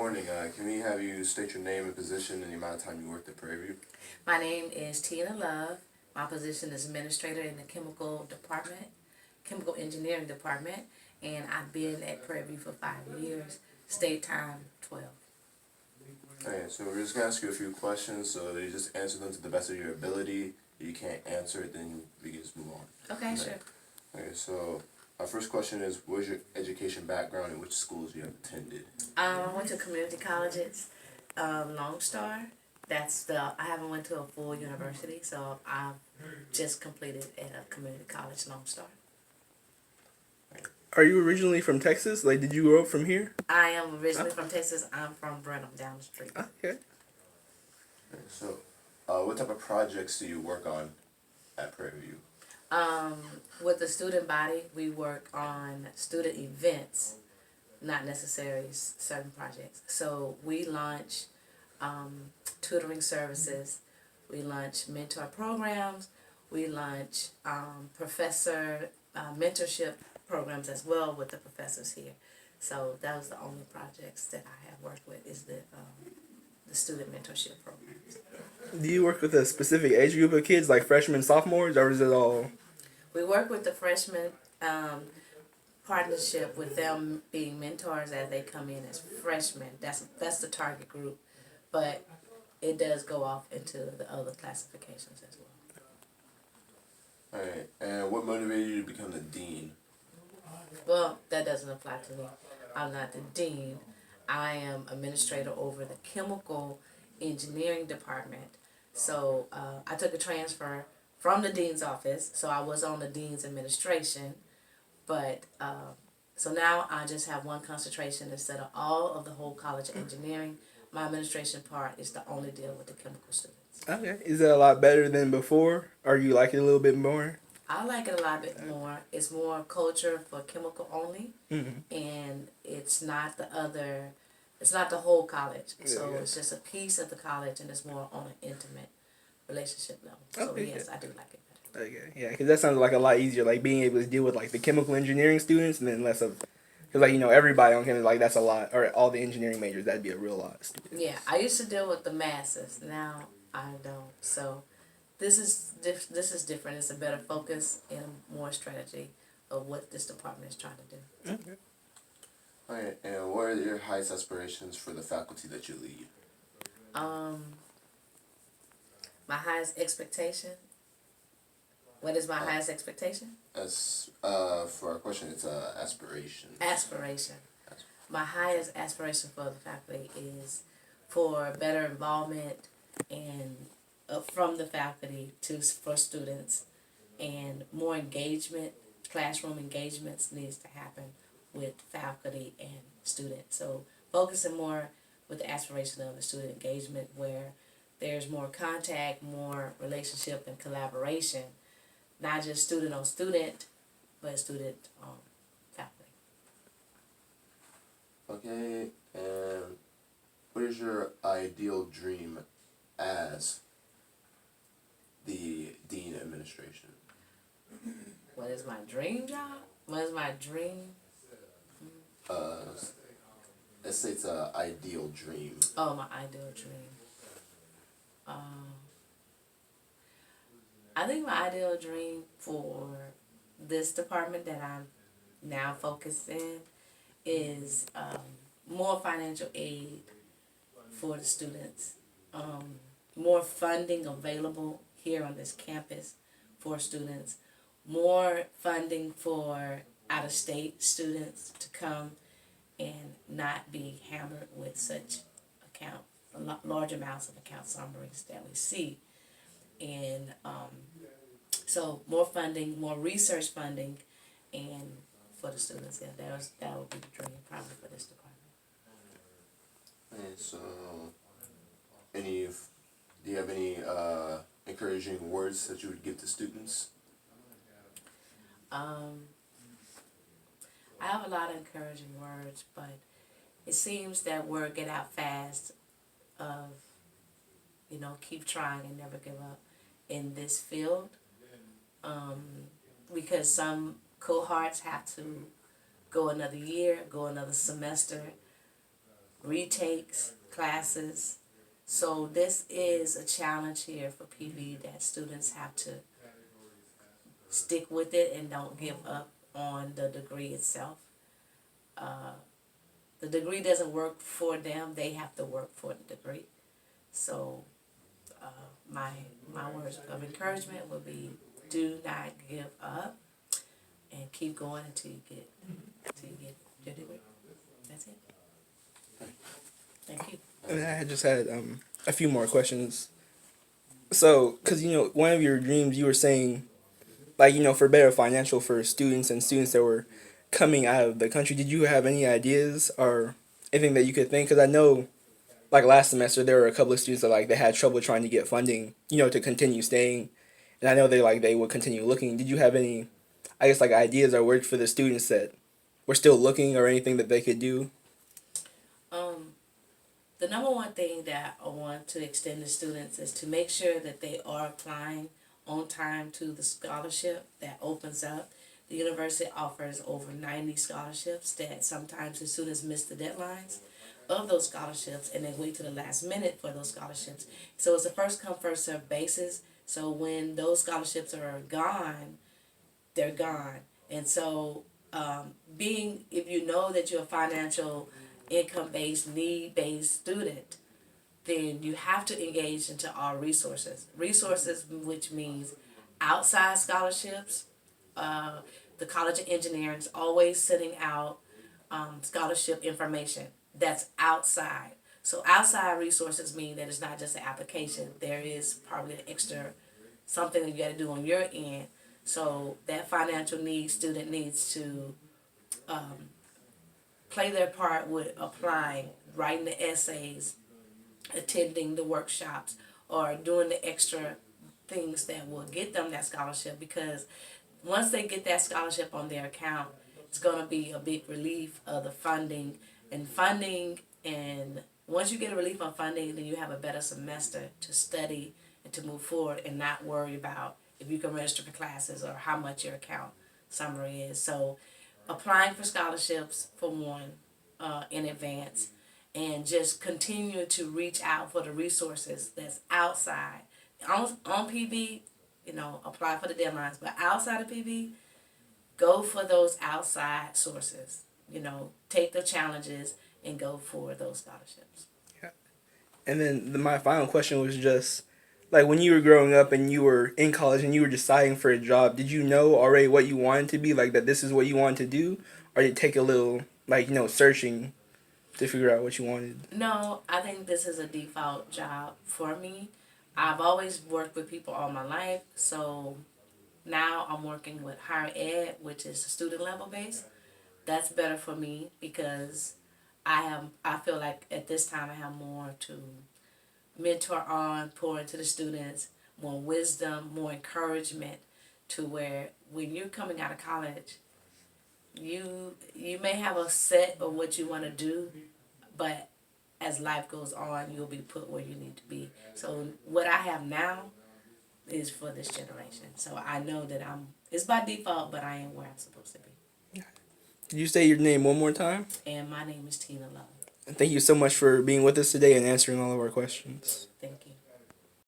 morning. Can we have you state your name and position and the amount of time you worked at Prairie View? My name is Tina Love. My position is administrator in the chemical department, chemical engineering department, and I've been at Prairie View for 5 years. State time 12. Alright, so we're just gonna ask you a few questions, so you just answer them to the best of your ability. If you can't answer it, then we can just move on. Okay, sure. Okay, so our first question is, what is your education background and which schools you have attended? I went to community colleges, Lone Star. I haven't went to a full university, so I've just completed at a community college, Lone Star. Are you originally from Texas? Like, did you grow up from here? I am originally from Texas. I'm from Brenham, down the street. Okay. Okay, so, what type of projects do you work on at Prairie View? With the student body, we work on student events, not necessarily certain projects. So we launch tutoring services, we launch mentor programs, we launch professor mentorship programs as well with the professors here. So that was the only projects that I have worked with is the student mentorship programs. Do you work with a specific age group of kids, like freshmen, sophomores, or is it all? We work with the freshmen partnership with them being mentors as they come in as freshmen. That's the target group, but it does go off into the other classifications as well. Alright, and what motivated you to become the dean? Well, that doesn't apply to me. I'm not the dean. I am administrator over the chemical engineering department. So I took a transfer from the dean's office, so I was on the dean's administration, but so now I just have one concentration instead of all of the whole college of engineering. My administration part is to only deal with the chemical students. Okay. Is that a lot better than before? Or you like it a little bit more? I like it a lot bit more. It's more culture for chemical only, Mm-hmm. and it's not the whole college. So it's just a piece of the college, and it's more on an intimate relationship level. So Okay, yes, yeah. I do like it better. Okay. Yeah, because that sounds like a lot easier, like being able to deal with like the chemical engineering students, and then less of, because like everybody on campus, like that's a lot, or all the engineering majors, that'd be a real lot of students. Yeah, I used to deal with the masses. Now I don't. So this is different. It's a better focus and more strategy of what this department is trying to do. Okay. Alright, and what are your highest aspirations for the faculty that you lead? My highest expectation. What is my highest expectation? As for our question, it's aspiration. Aspiration. My highest aspiration for the faculty is for better involvement and from the faculty for students, and more engagement. Classroom engagements needs to happen with faculty and students. So focusing more with the aspiration of the student engagement, where there's more contact, more relationship and collaboration, not just student on student, but student on faculty. Okay, and what is your ideal dream as the dean administration? What is my dream job? What is my dream? Let's say it's an ideal dream. Oh, my ideal dream. I think my ideal dream for this department that I'm now focused in is more financial aid for the students, more funding available here on this campus for students, more funding for out-of-state students to come and not be hammered with such large amounts of account summaries that we see. And so more funding, more research funding, and for the students, yeah, that would be the dream probably for this department. And so, do you have any encouraging words that you would give to students? I have a lot of encouraging words, but it seems that word get out fast of, keep trying and never give up in this field. Because some cohorts have to go another year, go another semester, retakes classes. So this is a challenge here for PV that students have to stick with it and don't give up on the degree itself. The degree doesn't work for them; they have to work for the degree. So, my words of encouragement would be: do not give up, and keep going until you get your degree. That's it. Thank you. And I just had a few more questions. So, because one of your dreams, you were saying, like, for better financial for students and students that were coming out of the country. Did you have any ideas or anything that you could think? Because I know, like last semester, there were a couple of students that they had trouble trying to get funding, to continue staying, and I know they would continue looking. Did you have any, I guess, ideas or words for the students that were still looking or anything that they could do? The number one thing that I want to extend to students is to make sure that they are applying on time to the scholarship that opens up. The university offers over 90 scholarships that sometimes the students miss the deadlines of those scholarships and they wait to the last minute for those scholarships. So it's a first come, first served basis. So when those scholarships are gone, they're gone. And so if you know that you're a financial income-based, need-based student, then you have to engage into all resources. Resources, which means outside scholarships. The College of Engineering is always sending out scholarship information that's outside. So outside resources mean that it's not just an application. There is probably an extra something that you got to do on your end. So that financial need student needs to play their part with applying, writing the essays, attending the workshops, or doing the extra things that will get them that scholarship, because once they get that scholarship on their account, it's going to be a big relief of the funding. And once you get a relief on funding, then you have a better semester to study and to move forward and not worry about if you can register for classes or how much your account summary is. So applying for scholarships for one in advance, and just continue to reach out for the resources that's outside. On PV, apply for the deadlines, but outside of PV, go for those outside sources. Take the challenges and go for those scholarships. Yeah. And then my final question was just, when you were growing up and you were in college and you were deciding for a job, did you know already what you wanted to be, that this is what you wanted to do? Or did it take a little, searching to figure out what you wanted? No, I think this is a default job for me. I've always worked with people all my life, so now I'm working with higher ed, which is student level based. That's better for me because I feel like at this time I have more to mentor on, pour into the students, more wisdom, more encouragement, to where when you're coming out of college, you may have a set of what you want to do, but as life goes on, you'll be put where you need to be. So what I have now is for this generation. So I know that it's by default, but I am where I'm supposed to be. Did you say your name one more time? And my name is Tina Love. Thank you so much for being with us today and answering all of our questions. Thank you.